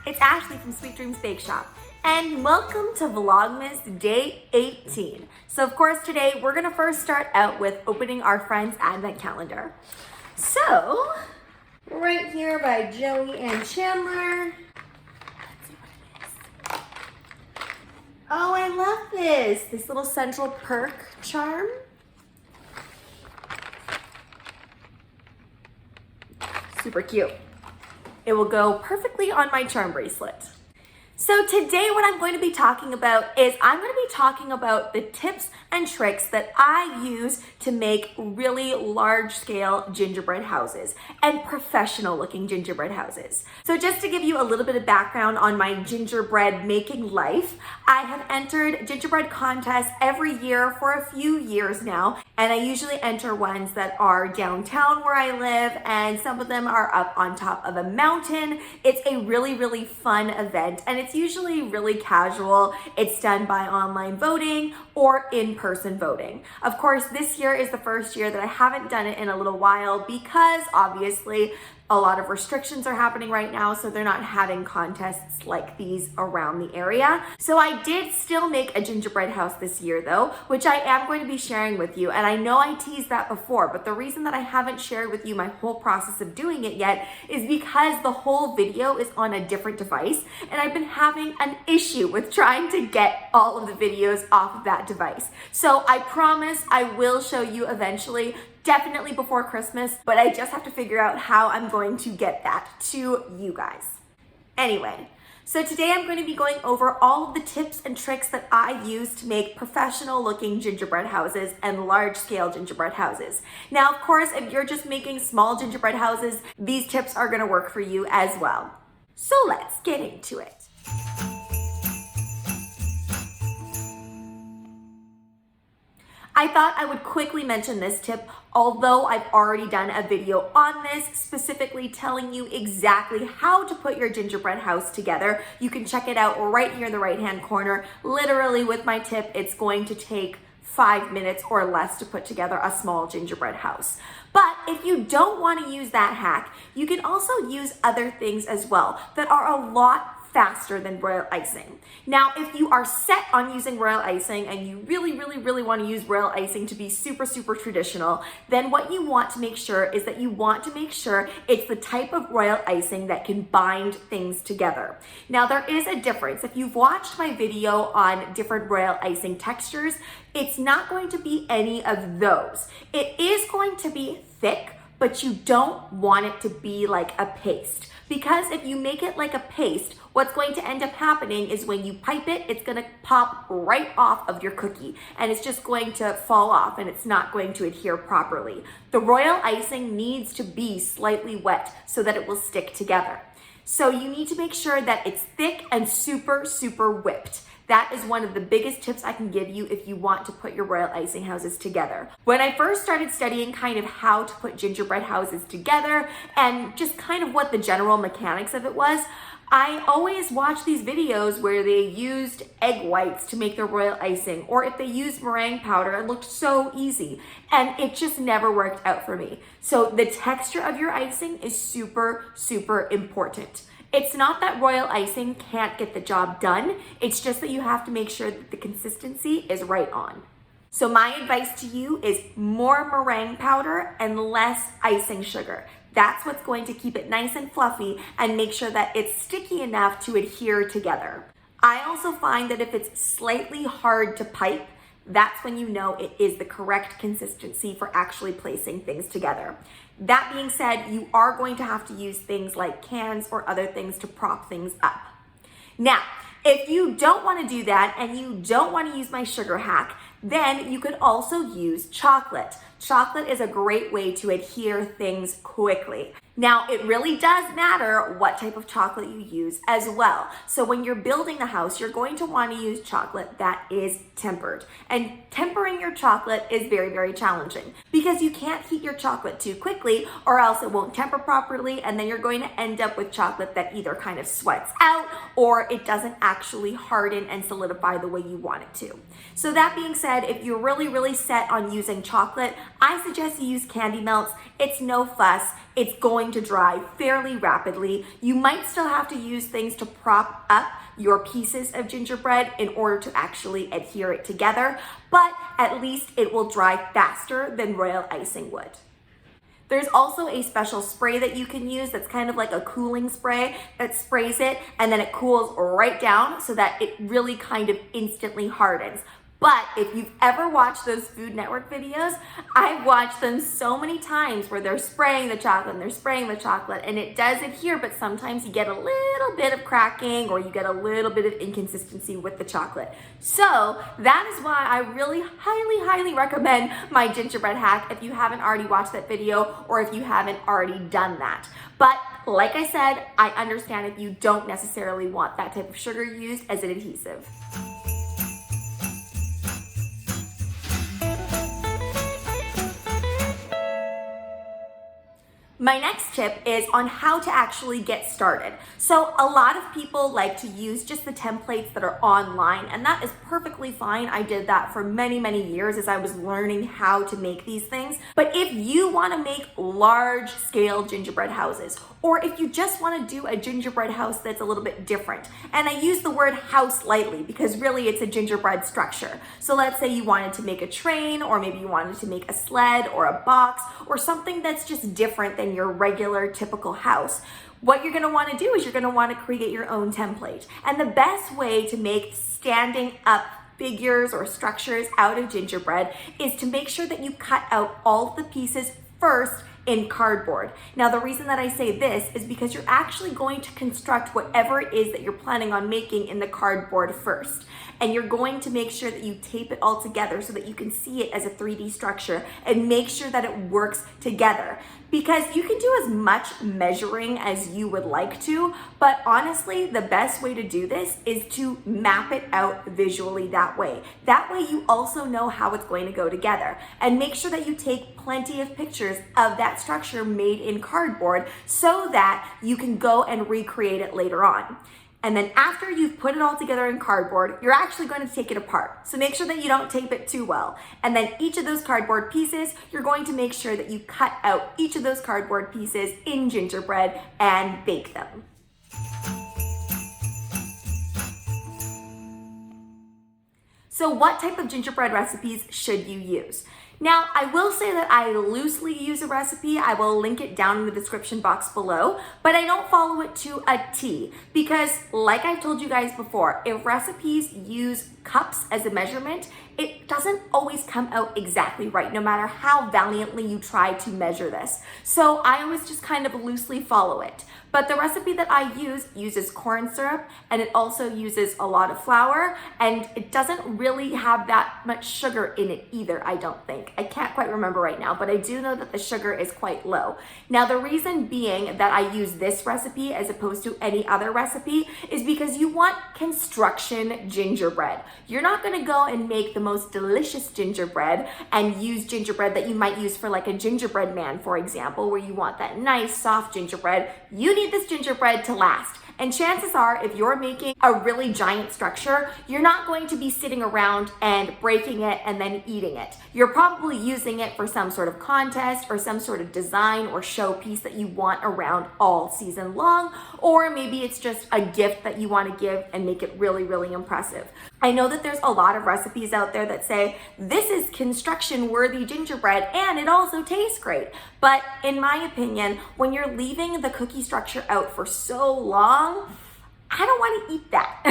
it's Ashley from Sweet Dreams Bake Shop, and welcome to Vlogmas Day 18. So of course today we're gonna first start out with opening our friend's advent calendar. So, right here by Joey and Chandler. Let's see what it is. Oh, I love this little central perk charm. Super cute. It will go perfectly on my charm bracelet. So today what I'm going to be talking about is I'm going to be talking about the tips and tricks that I use to make really large scale gingerbread houses and professional looking gingerbread houses. So just to give you a little bit of background on my gingerbread making life, I have entered gingerbread contests every year for a few years now, and I usually enter ones that are downtown where I live, and some of them are up on top of a mountain. It's a really fun event, and it's usually really casual. It's done by online voting or in-person voting. Of course, this year is the first year that I haven't done it in a little while because obviously a lot of restrictions are happening right now, so they're not having contests like these around the area. So I did still make a gingerbread house this year though, which I am going to be sharing with you. And I know I teased that before, but the reason that I haven't shared with you my whole process of doing it yet is because the whole video is on a different device, and I've been having an issue with trying to get all of the videos off of that device. So I promise I will show you eventually, definitely before Christmas, but I just have to figure out how I'm going to get that to you guys. Anyway, so today I'm going to be going over all of the tips and tricks that I use to make professional looking gingerbread houses and large scale gingerbread houses. Now, of course, if you're just making small gingerbread houses, these tips are going to work for you as well. So let's get into it. I thought I would quickly mention this tip, although I've already done a video on this, specifically telling you exactly how to put your gingerbread house together. You can check it out right here in the right-hand corner. Literally with my tip, it's going to take 5 minutes or less to put together a small gingerbread house. But if you don't want to use that hack, you can also use other things as well that are a lot faster than royal icing. Now, if you are set on using royal icing and you really want to use royal icing to be super traditional, then what you want to make sure is that you want to make sure it's the type of royal icing that can bind things together. Now, there is a difference. If you've watched my video on different royal icing textures, it's not going to be any of those. It is going to be thick, but you don't want it to be like a paste. Because if you make it like a paste, what's going to end up happening is when you pipe it, it's gonna pop right off of your cookie, and it's just going to fall off and it's not going to adhere properly. The royal icing needs to be slightly wet so that it will stick together. So you need to make sure that it's thick and super whipped. That is one of the biggest tips I can give you if you want to put your royal icing houses together. When I first started studying kind of how to put gingerbread houses together and just kind of what the general mechanics of it was, I always watched these videos where they used egg whites to make their royal icing, or if they used meringue powder, it looked so easy, and it just never worked out for me. So the texture of your icing is super important. It's not that royal icing can't get the job done, it's just that you have to make sure that the consistency is right on. So my advice to you is more meringue powder and less icing sugar. That's what's going to keep it nice and fluffy and make sure that it's sticky enough to adhere together. I also find that if it's slightly hard to pipe, that's when you know it is the correct consistency for actually placing things together. That being said, you are going to have to use things like cans or other things to prop things up. Now, if you don't want to do that and you don't want to use my sugar hack, then you could also use chocolate. Chocolate is a great way to adhere things quickly. Now, it really does matter what type of chocolate you use as well. So when you're building the house, you're going to want to use chocolate that is tempered. And tempering your chocolate is very challenging because you can't heat your chocolate too quickly or else it won't temper properly, and then you're going to end up with chocolate that either kind of sweats out or it doesn't actually harden and solidify the way you want it to. So that being said, if you're really set on using chocolate, I suggest you use candy melts. It's no fuss. It's going to dry fairly rapidly. You might still have to use things to prop up your pieces of gingerbread in order to actually adhere it together, but at least it will dry faster than royal icing would. There's also a special spray that you can use that's kind of like a cooling spray that sprays it and then it cools right down so that it really kind of instantly hardens. But if you've ever watched those Food Network videos, I've watched them so many times where they're spraying the chocolate and they're spraying the chocolate and it does adhere, but sometimes you get a little bit of cracking or you get a little bit of inconsistency with the chocolate. So that is why I really highly recommend my gingerbread hack if you haven't already watched that video or if you haven't already done that. But like I said, I understand if you don't necessarily want that type of sugar used as an adhesive. My next tip is on how to actually get started. So a lot of people like to use just the templates that are online, and that is perfectly fine. I did that for many years as I was learning how to make these things. But if you want to make large scale gingerbread houses, or if you just want to do a gingerbread house that's a little bit different, and I use the word house lightly because really it's a gingerbread structure. So let's say you wanted to make a train, or maybe you wanted to make a sled or a box or something that's just different than your regular typical house. What you're going to want to do is you're going to want to create your own template. And the best way to make standing up figures or structures out of gingerbread is to make sure that you cut out all of the pieces first in cardboard. Now, the reason that I say this is because you're actually going to construct whatever it is that you're planning on making in the cardboard first. And you're going to make sure that you tape it all together so that you can see it as a 3D structure and make sure that it works together. Because you can do as much measuring as you would like to, but honestly, the best way to do this is to map it out visually that way. That way you also know how it's going to go together. And make sure that you take plenty of pictures of that structure made in cardboard so that you can go and recreate it later on. And then after you've put it all together in cardboard, you're actually going to take it apart. So make sure that you don't tape it too well. And then each of those cardboard pieces, you're going to make sure that you cut out each of those cardboard pieces in gingerbread and bake them. So what type of gingerbread recipes should you use? Now, I will say that I loosely use a recipe. I will link it down in the description box below, but I don't follow it to a T because, like I've told you guys before, if recipes use cups as a measurement, it doesn't always come out exactly right, no matter how valiantly you try to measure this. So I always just kind of loosely follow it. But the recipe that I use uses corn syrup, and it also uses a lot of flour, and it doesn't really have that much sugar in it either, I don't think. I can't quite remember right now, but I do know that the sugar is quite low. Now, the reason being that I use this recipe as opposed to any other recipe is because you want construction gingerbread. You're not gonna go and make the most delicious gingerbread and use gingerbread that you might use for like a gingerbread man, for example, where you want that nice soft gingerbread. You need this gingerbread to last. And chances are, if you're making a really giant structure, you're not going to be sitting around and breaking it and then eating it. You're probably using it for some sort of contest or some sort of design or showpiece that you want around all season long, or maybe it's just a gift that you want to give and make it really impressive. I know that there's a lot of recipes out there that say, this is construction worthy gingerbread and it also tastes great. But in my opinion, when you're leaving the cookie structure out for so long, I don't want to eat that.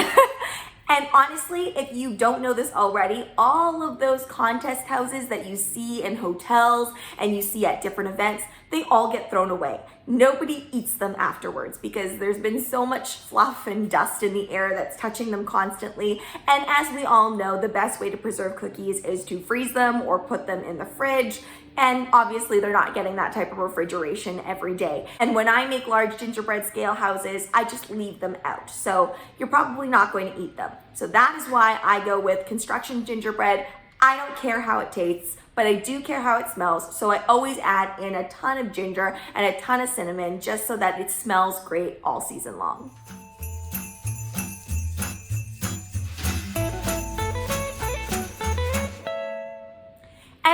And honestly, if you don't know this already, all of those contest houses that you see in hotels and you see at different events, they all get thrown away. Nobody eats them afterwards because there's been so much fluff and dust in the air that's touching them constantly. And as we all know, the best way to preserve cookies is to freeze them or put them in the fridge. And obviously they're not getting that type of refrigeration every day. And when I make large gingerbread scale houses, I just leave them out. So you're probably not going to eat them. So that is why I go with construction gingerbread. I don't care how it tastes, but I do care how it smells. So I always add in a ton of ginger and a ton of cinnamon just so that it smells great all season long.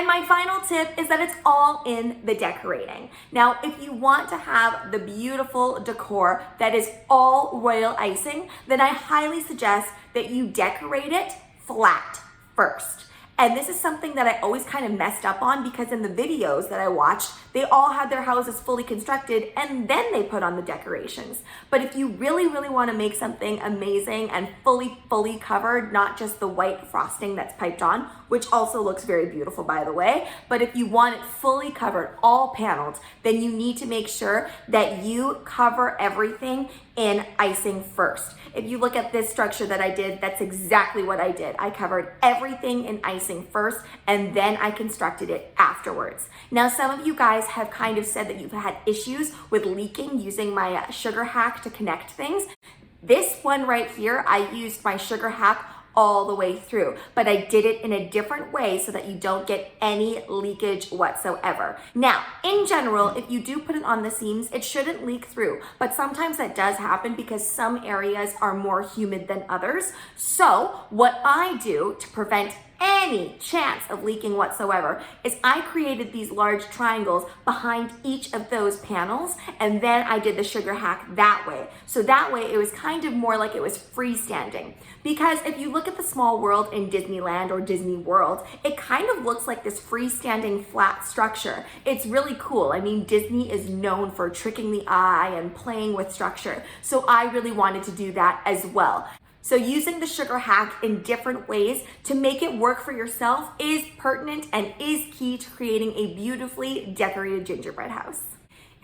And my final tip is that it's all in the decorating. Now, if you want to have the beautiful decor that is all royal icing, then I highly suggest that you decorate it flat first. And this is something that I always kind of messed up on, because in the videos that I watched, they all had their houses fully constructed and then they put on the decorations. But if you really, really want to make something amazing and fully covered, not just the white frosting that's piped on, which also looks very beautiful, by the way, but if you want it fully covered, all paneled, then you need to make sure that you cover everything in icing first. If you look at this structure that I did, that's exactly what I did. I covered everything in icing first, and then I constructed it afterwards. Now, some of you guys have kind of said that you've had issues with leaking using my sugar hack to connect things. This one right here, I used my sugar hack all the way through, but I did it in a different way so that you don't get any leakage whatsoever. Now, in general, if you do put it on the seams, it shouldn't leak through, but sometimes that does happen because some areas are more humid than others. So what I do to prevent any chance of leaking whatsoever is I created these large triangles behind each of those panels, and then I did the sugar hack that way. So that way it was kind of more like it was freestanding. Because if you look at the small world in Disneyland or Disney World, it kind of looks like this freestanding flat structure. It's really cool. I mean, Disney is known for tricking the eye and playing with structure. So I really wanted to do that as well. So using the sugar hack in different ways to make it work for yourself is pertinent and is key to creating a beautifully decorated gingerbread house.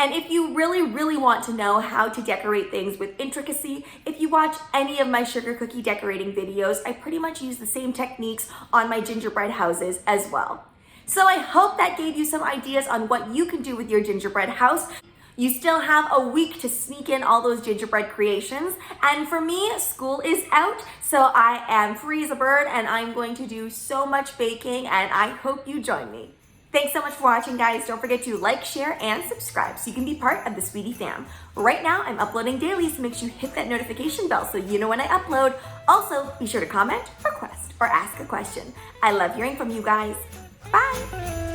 And if you really, really want to know how to decorate things with intricacy, if you watch any of my sugar cookie decorating videos, I pretty much use the same techniques on my gingerbread houses as well. So I hope that gave you some ideas on what you can do with your gingerbread house. You still have a week to sneak in all those gingerbread creations. And for me, school is out, so I am free as a bird and I'm going to do so much baking, and I hope you join me. Thanks so much for watching, guys. Don't forget to like, share, and subscribe so you can be part of the Sweetie fam. Right now, I'm uploading daily, so make sure you hit that notification bell so you know when I upload. Also, be sure to comment, request, or ask a question. I love hearing from you guys. Bye.